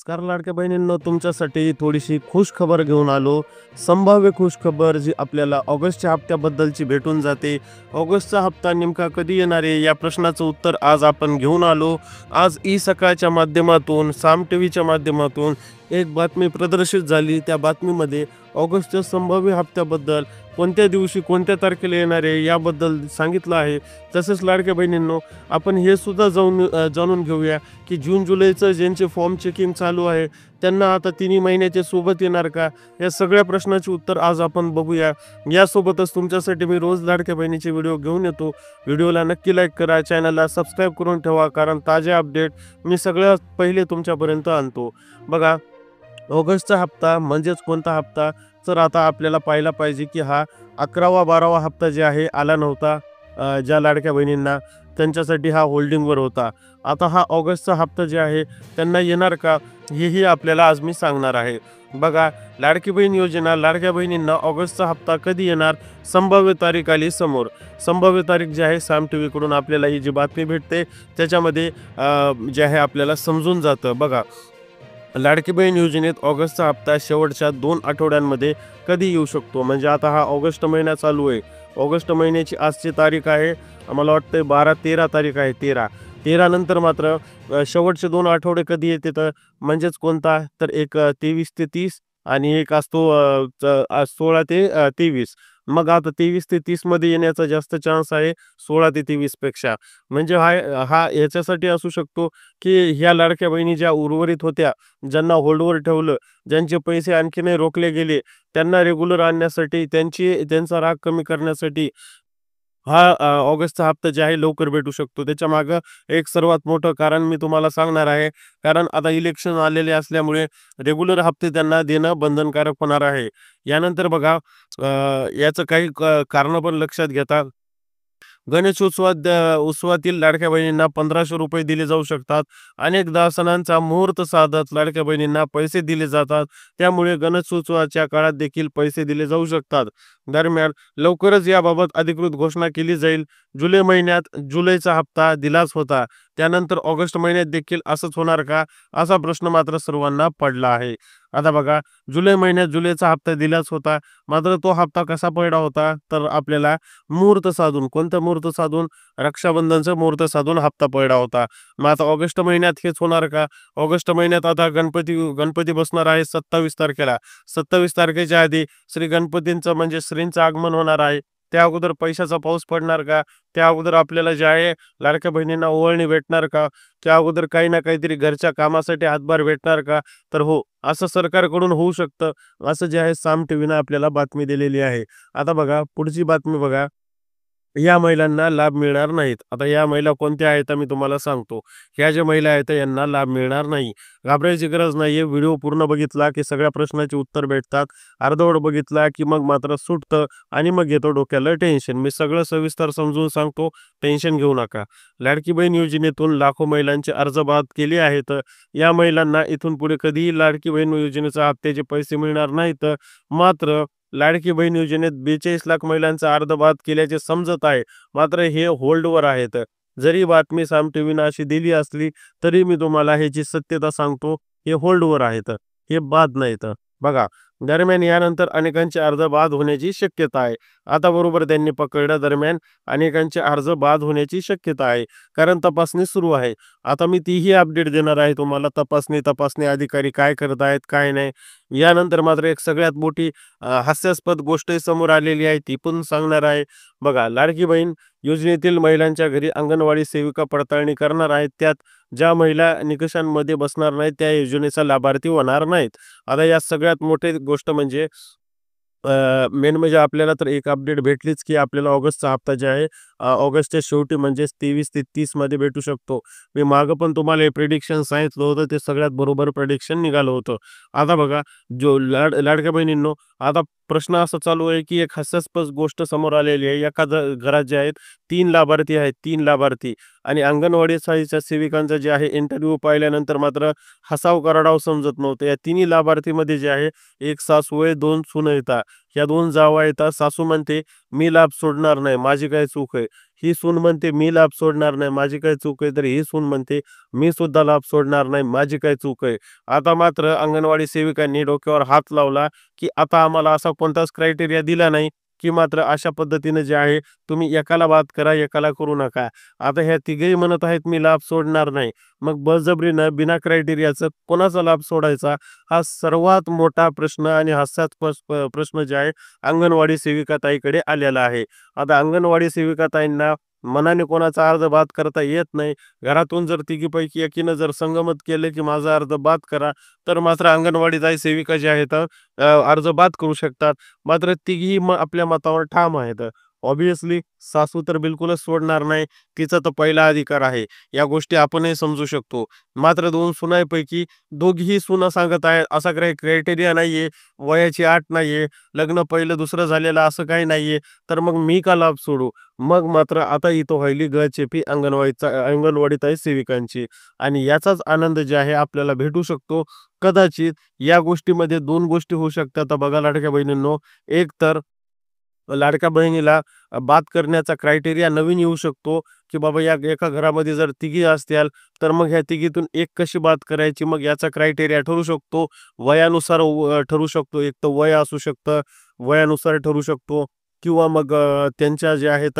नमस्कार लाडक्या बहिणींनो, तुमच्यासाठी थोडीशी खुश खबर घेऊन आलो. संभाव्य खुश खबर जी आपल्याला ऑगस्टच्या हप्त्याबद्दलची भेटून जाते. ऑगस्टचा हप्ता नेमका कधी येणार आहे या प्रश्नाचं उत्तर आज आपण घेऊन आलो. आज ई सकाळच्या माध्यमातून, साम टीव्हीच्या माध्यमातून एक बातमी प्रदर्शित झाली. त्या बातमीमध्ये ऑगस्टच्या संभाव्य हप्त्याबद्दल कोणत्या दिवशी कोणत्या तारखेला येणार आहे याबद्दल सांगितलं आहे. तसेच लाडक्या बहिणींनो, आपण हे सुद्धा जाणून घेऊया की जून जुलैचं ज्यांचे फॉर्म चेकिंग चालू आहे त्यांना आता तिन्ही महिन्याचे सोबत येणार का, या सगळ्या प्रश्नाचे उत्तर आज आपण बघूया. यासोबतच तुमच्यासाठी मी रोज लाडक्या बहिणीचे व्हिडिओ घेऊन येतो. व्हिडिओला नक्की लाईक करा, चॅनलला सबस्क्राईब करून ठेवा, कारण ताजे अपडेट मी सगळ्यात पहिले तुमच्यापर्यंत आणतो. बघा, ऑगस्टचा हप्ता म्हणजेच कोणता हप्ता, तर आता आपल्याला पाहायला पाहिजे की हा 11वा-12वा हप्ता जे आहे आला नव्हता. ज्या लाडक्या बहिणींना त्यांच्यासाठी हा होल्डिंगवर होता. आता हा ऑगस्टचा हप्ता जे आहे त्यांना येणार का, हेही आपल्याला आज मी सांगणार आहे. बघा, लाडकी बहीण योजना लाडक्या बहिणींना ऑगस्टचा हप्ता कधी येणार, संभाव्य तारीख आली समोर. संभाव्य तारीख जी आहे साम टी व्हीकडून आपल्याला ही जी बातमी भेटते त्याच्यामध्ये जे आहे आपल्याला समजून जातं. बघा, लाडकी बहीण योजनेत ऑगस्टचा हप्ता शेवटच्या 2 आठवड्यांमध्ये कधी येऊ शकतो. म्हणजे आता हा ऑगस्ट महिना चालू आहे. ऑगस्ट महिन्याची आजची तारीख आहे, मला वाटतं 12-13 तारीख आहे. 13 नंतर मात्र शेवटचे 2 आठवडे कधी येते, तर म्हणजेच कोणता, तर एक 23 ते 30 आणि एक असतो 16 ते 23. मग आता 23 ते 30 मध्ये येण्याचा जास्त चान्स आहे 16 ते 23 पेक्षा. म्हणजे हा हा याच्यासाठी असू शकतो की ह्या लाडक्या बहिणी ज्या उर्वरित होत्या, ज्यांना होल्डवर ठेवलं, ज्यांचे पैसे आणखीनही रोखले गेले, त्यांना रेग्युलर आणण्यासाठी, त्यांचा राग कमी करण्यासाठी हा ऑगस्टचा हप्ता जे आहे लवकर भेटू शकतो. त्याच्यामागं एक सर्वात मोठं कारण मी तुम्हाला सांगणार आहे. कारण आता इलेक्शन आलेले असल्यामुळे रेग्युलर हप्ते त्यांना देणं बंधनकारक होणार आहे. यानंतर बघा, याचं काही कारणं पण लक्षात घेता. उत्सवातील लाडक्या बहिणींना 1500 रुपये दिले जाऊ शकतात. अनेकदा सणांचा मुहूर्त साधत लाडक्या बहिणींना पैसे दिले जातात. त्यामुळे गणेशोत्सवाच्या काळात देखील पैसे दिले जाऊ शकतात. दरम्यान लवकरच याबाबत अधिकृत घोषणा केली जाईल. जुलै महिन्यात जुलैचा हप्ता दिलाच होता, त्यानंतर ऑगस्ट महिन्यात देखील असंच होणार का, असा प्रश्न मात्र सर्वांना पडला आहे. आता बघा, जुलै महिन्यात जुलैचा हप्ता दिलाच होता, मात्र तो हप्ता कसा पडला होता, तर आपल्याला मुहूर्त साधून, कोणतं मुहूर्त साधून, रक्षाबंधनचं मुहूर्त साधून हप्ता पडला होता. मग आता ऑगस्ट महिन्यात हेच होणार का? ऑगस्ट महिन्यात आता गणपती बसणार आहे 27 तारखेला. 27 तारखेच्या आधी श्री गणपतींचं म्हणजे श्रींचं आगमन होणार आहे. त्या अगोदर पैशाचा पाऊस पडणार का? त्या अगोदर आपल्याला जे आहे लाडक्या बहिणींना ओवाळणी भेटणार का? त्या अगोदर काही ना काहीतरी घरच्या कामासाठी हातभार भेटणार का? तर हो, असं सरकारकडून होऊ शकतं, असं जे आहे साम टीव्हीनं आपल्याला बातमी दिलेली आहे. आता बघा, पुढची बातमी बघा. या महिलांना लाभ मिळणार नाहीत. आता या महिला कोणत्या आहेत मी तुम्हाला सांगतो. ह्या ज्या महिला आहेत यांना लाभ मिळणार नाही. घाबरायची गरज नाहीये. व्हिडिओ पूर्ण बघितला की सगळ्या प्रश्नाची उत्तर भेटतात. अर्धवट बघितला की मग मात्र सुटतं आणि मग येतो डोक्याला टेन्शन. मी सगळं सविस्तर समजून सांगतो, टेन्शन घेऊ नका. लाडकी बहीण योजनेतून लाखो महिलांचे अर्ज बाद केले आहेत. या महिलांना इथून पुढे कधीही लाडकी बहीण योजनेचा हप्त्याचे पैसे मिळणार नाहीत. मात्र लाडकी बहीण योजनेत 42 लाख महिलांचा अर्ज बाद केल्याचे समजत आहे, मात्र हे होल्डवर आहेत. जरी बातमी साम टीव्हीनं अशी दिली असली तरी मी तुम्हाला ह्याची सत्यता सांगतो, हे होल्डवर आहेत, हे बाद नाहीत. बघा, दरम्यान यानंतर अनेकांचे अर्ज बाद होण्याची शक्यता आहे. आता बरोबर त्यांनी पकडलं, दरम्यान अनेकांचे अर्ज बाद होण्याची शक्यता आहे, कारण तपासणी सुरू आहे. आता मी तीही अपडेट देणार आहे तुम्हाला, तपासणी अधिकारी काय करत आहेत काय नाही. यानंतर मात्र एक सगळ्यात मोठी हास्यास्पद गोष्ट समोर आलेली आहे, ती पण सांगणार आहे. बघा, लाडकी बहीण योजनेतील महिलांच्या घरी अंगणवाडी सेविका पडताळणी करणार आहेत. त्यात ज्या महिला निकषांमध्ये बसणार नाहीत त्या योजनेचा लाभार्थी होणार नाहीत. आता या सगळ्यात मोठी गोष्ट म्हणजे मेन म्हणजे आपल्याला तर एक अपडेट भेटलीच की आपल्याला ऑगस्टचा हप्ता जे आहे ऑगस्टच्या शेवटी म्हणजेच 23 ते 30 मध्ये भेटू शकतो. मी मागं पण तुम्हाला हे प्रेडिक्शन सांगितलं होतं, ते सगळ्यात बरोबर प्रेडिक्शन निघालं होतं. आता बघा, जो लाडक्या बहिणींनो, आता प्रश्न असा चालू आहे की एक हास्यास्पद गोष्ट समोर आलेली आहे. एका घरात जे आहेत 3 लाभार्थी आहेत, 3 लाभार्थी, आणि अंगणवाडी साहित्य सेविकांचा जे आहे इंटरव्ह्यू पाहिल्यानंतर मात्र हसाव करडाव समजत नव्हतं. या तिन्ही लाभार्थीमध्ये जे आहे एक सासू आहे, 2 सुना आहेत. ह्या 2 जावा येतात. सासू म्हणते, "मी लाभ सोडणार नाही, माझी काय चूक आहे." ही सून म्हणते, "मी लाभ सोडणार नाही, माझी काय चूक आहे." तर ही सून म्हणते, "मी सुद्धा लाभ सोडणार नाही, माझी काय चूक आहे." आता मात्र अंगणवाडी सेविकांनी डोक्यावर हात लावला, की आता आम्हाला असा कोणताच क्रायटेरिया दिला नाही, की मात्र अशा पद्धतीने जे आहे तुम्ही एकाला बाद करा, एकाला करू नका. आता ह्या तिघेही म्हणत आहेत, "मी लाभ सोडणार नाही." मग बळजबरीनं बिना क्रायटेरियाचं कोणाचा लाभ सोडायचा? हा सर्वात मोठा प्रश्न आणि हास्यास्पद प्रश्न जे आहे अंगणवाडी सेविकाताईकडे आलेला आहे. आता अंगणवाडी सेविकाताईंना मनाने कोणाचा अर्ज बाद करता येत नाही. घरातून जर तिघीपैकी एकीनं जर संगमत केलं, की माझा अर्ज बाद करा, तर मात्र अंगणवाडीताई सेविका ज्या आहेत अर्ज बाद करू शकतात. मात्र तिघीही आपल्या मतावर ठाम आहेत. ऑब्व्हियसली सासू तर बिलकुलच सोडणार नाही. तिचा तर पहिला अधिकार आहे. या गोष्टी आपणही समजू शकतो. मात्र 2 सुनांपैकी दोघीही सुना सांगत आहेत, असा काही क्रायटेरिया नाहीये, वयाची अट नाहीये, लग्न पहिलं दुसरं झालेलं असं काही नाहीये, तर मग मी का लाभ सोडू? मग मात्र आता इथं व्हायली गळचेपी अंगणवाडीताई सेविकांची आणि याचाच आनंद जे आहे आपल्याला भेटू शकतो. कदाचित या गोष्टीमध्ये 2 गोष्टी होऊ शकतात. बघा लाडक्या बहिणींनो, एक तर लाडक्या बहिणीला बाद करण्याचा क्रायटेरिया नवीन येऊ शकतो, की बाबा या एका घरामध्ये जर तिघी असत्याल, तर मग ह्या तिघीतून एक कशी बाद करायची, मग याचा क्रायटेरिया ठरू शकतो. वयानुसार ठरू शकतो. एक तर वय असू शकतं, वयानुसार ठरू शकतो किंवा मग त्यांच्या जे आहेत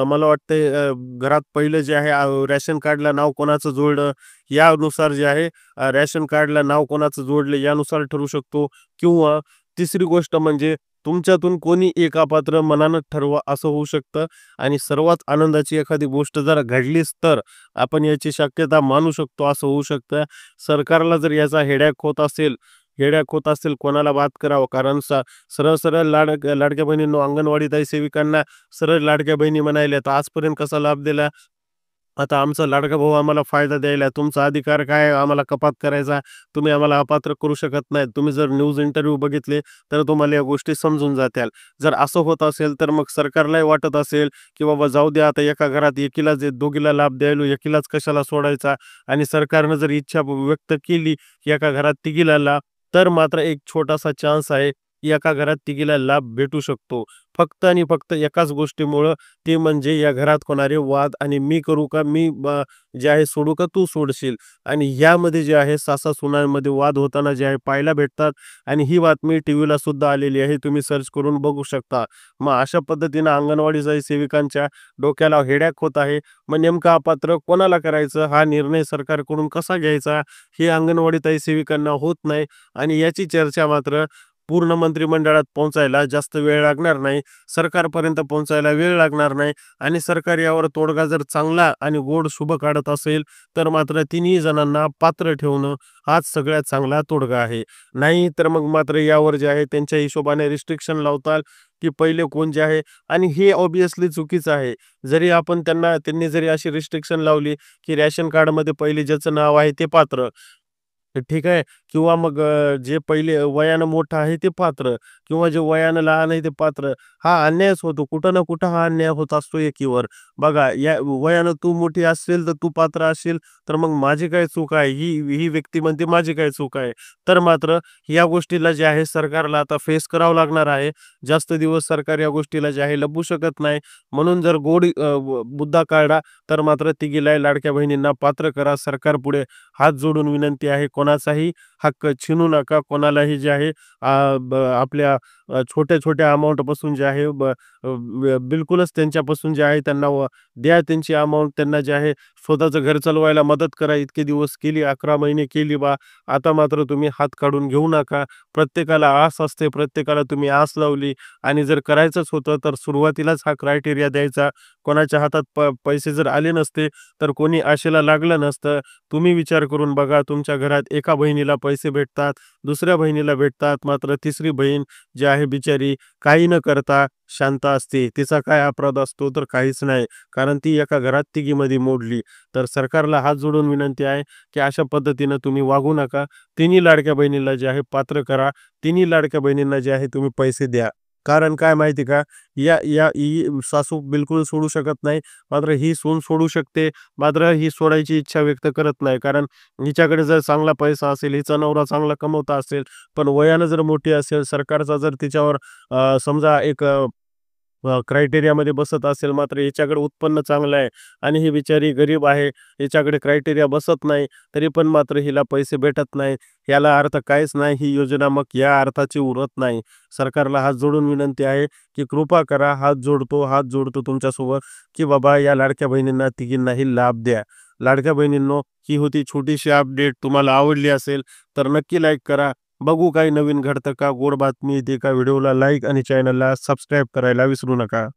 मला वाटतंय घरात पहिलं जे आहे रेशन कार्डला नाव कोणाचं जोडलं, यानुसार जे आहे रेशन कार्डला नाव कोणाचं जोडलं यानुसार ठरू शकतो किंवा तिसरी गोष्ट म्हणजे तुमच्यातून कोणी एक अपात्र मनानं ठरवा असं होऊ शकतं आणि सर्वात आनंदाची एखादी गोष्ट जर घडलीच तर आपण याची शक्यता मानू शकतो असं होऊ शकतं. सरकारला जर याचा हेड्याक होत असेल कोणाला बाद करावं कारण सरळ-सरळ लाडक्या बहिणींनो अंगणवाडीताई सेविकांना सरळ लाडक्या बहिणी म्हणायल्या तर आजपर्यंत कसा लाभ दिला? आता आमचा लाडका भाऊ आम्हाला फायदा द्यायला, तुमचा अधिकार काय आहे आम्हाला कपात करायचा? तुम्ही आम्हाला अपात्र करू शकत नाहीत. तुम्ही जर न्यूज इंटरव्ह्यू बघितले, तर तुम्हाला या गोष्टी समजून जातील. जर असं होत असेल, तर मग सरकारलाही वाटत असेल, की बाबा जाऊ द्या आता एका घरात एकीला जे दोघीला लाभ द्यायलो, एकीलाच कशाला सोडायचा? आणि सरकारनं जर इच्छा व्यक्त केली, की एका घरात तिघीला लाभ, तर मात्र एक छोटासा चान्स आहे, की एका घरात तिघीला लाभ भेटू शकतो. फक्त आणि फक्त एकाच गोष्टीमुळं ते म्हणजे या घरात होणारे वाद आणि मी करू का जे आहे सोडू का तू सोडशील आणि यामध्ये जे आहे सासा-सुनांमध्ये वाद होताना जे आहे पाहायला भेटतात आणि ही बातमी टीव्हीला सुद्धा आलेली आहे. तुम्ही सर्च करून बघू शकता. मग अशा पद्धतीनं अंगणवाडी सेविकांच्या डोक्याला हेडॅक होत आहे. मग नेमकं अपात्र कोणाला करायचं हा निर्णय सरकारकडून कसा घ्यायचा हे अंगणवाडीताई सेविकांना होत नाही आणि याची चर्चा मात्र पूर्ण मंत्रिमंडळात पोहोचायला जास्त वेळ लागणार नाही. सरकारपर्यंत पोहोचायला वेळ लागणार नाही आणि सरकार यावर तोडगा जर चांगला आणि गोड शुभ काढत असेल, तर मात्र तिन्ही जणांना पात्र ठेवणं हाच सगळ्यात चांगला तोडगा आहे. नाही तर मग मात्र यावर जे आहे त्यांच्या हिशोबाने रिस्ट्रिक्शन लावतात, की पहिले कोण जे आहे आणि हे ऑब्व्हियसली चुकीचं आहे. जरी आपण त्यांनी जरी अशी रिस्ट्रिक्शन लावली, की रेशन कार्डमध्ये पहिले ज्याचं नाव आहे ते पात्र. ठीक आहे किंवा मग जे पहिले वयानं मोठं आहे ते पात्र किंवा जे वयानं लहान आहे ते पात्र. हा अन्यायच होतो. कुठं ना कुठं हा अन्याय होत असतो एकीवर. बघा या वयानं तू मोठी असेल तर तू पात्र असेल, तर मग माझी काय चूक आहे? ही ही व्यक्ती म्हणते माझी काय चूक आहे? तर मात्र या गोष्टीला जे आहे सरकारला आता फेस करावं लागणार आहे. जास्त दिवस सरकार या गोष्टीला जे आहे लपवू शकत नाही. म्हणून जर गोड मुद्दा काढला तर मात्र तिघीला लाडक्या बहिणींना पात्र करा. सरकारपुढे हात जोडून विनंती आहे. कोणाचाही हक्क छीनू नका. कोणालाही जे आहे आपल्या छोट्या-छोट्या अमाउंटपासून जे आहे बिलकुलच त्यांच्यापासून जे आहे त्यांना द्या त्यांची अमाउंट त्यांना जे आहे स्वतःचं घर चालवायला मदत करा. इतके दिवस केली, 11 महिने केली बा. आता मात्र तुम्ही हात काढून घेऊ नका. प्रत्येकाला आस असते, प्रत्येकाला तुम्ही आस लावली आणि जर करायचंच होतं तर सुरुवातीलाच हा क्रायटेरिया द्यायचा. कोणाच्या हातात पैसे जर आले नसते, तर कोणी आशेला लागलं नसतं. तुम्ही विचार करून बघा तुमच्या घरात एका बहिणीला पैसे भेटतात, दुसऱ्या बहिणीला भेटतात, मात्र तिसरी बहीण जी आहे बिचारी काही न करता शांत असते. तिचा काय अपराध असतो? तर काहीच नाही. कारण ती एका घरात तिघीमध्ये मोडली. तर सरकारला हात जोडून विनंती आहे, की अशा पद्धतीनं तुम्ही वागू नका. तिन्ही लाडक्या बहिणीला जे आहे पात्र करा. तिन्ही लाडक्या बहिणींना जे आहे तुम्ही पैसे द्या. कारण काय माहिती का, या या ही सासू बिलकुल सोडू शकत नाही. मात्र ही सून सोडू शकते. मात्र ही सोडायची इच्छा व्यक्त करत नाही. कारण हिच्याकडे जर चांगला पैसा असेल, हिचा नवरा चांगला कमवता असेल, पण वयानं जर मोठी असेल, सरकारचा जर तिच्यावर समजा एक क्रायटेरियामध्ये बसत असेल, मात्र हिच्याकडे उत्पन्न चांगलं आहे आणि ही बिचारी गरीब आहे, हिच्याकडे क्रायटेरिया बसत नाही, तरी पण मात्र हिला पैसे भेटत नाही. याला अर्थ काहीच नाही. ही योजना मग या अर्थाची उरत नाही. सरकारला हात जोडून विनंती आहे, की कृपा करा, हात जोडतो तुमच्यासोबत, की बाबा या लाडक्या बहिणींना तिघींनाही लाभ द्या. लाडक्या बहिणींनो, ही होती छोटीशी अपडेट. तुम्हाला आवडली असेल तर नक्की लाईक करा. बघू काही नवीन घडतं का, गोड बातमी येते का, व्हिडिओला लाईक आणि चॅनलला सबस्क्राईब करायला विसरू नका.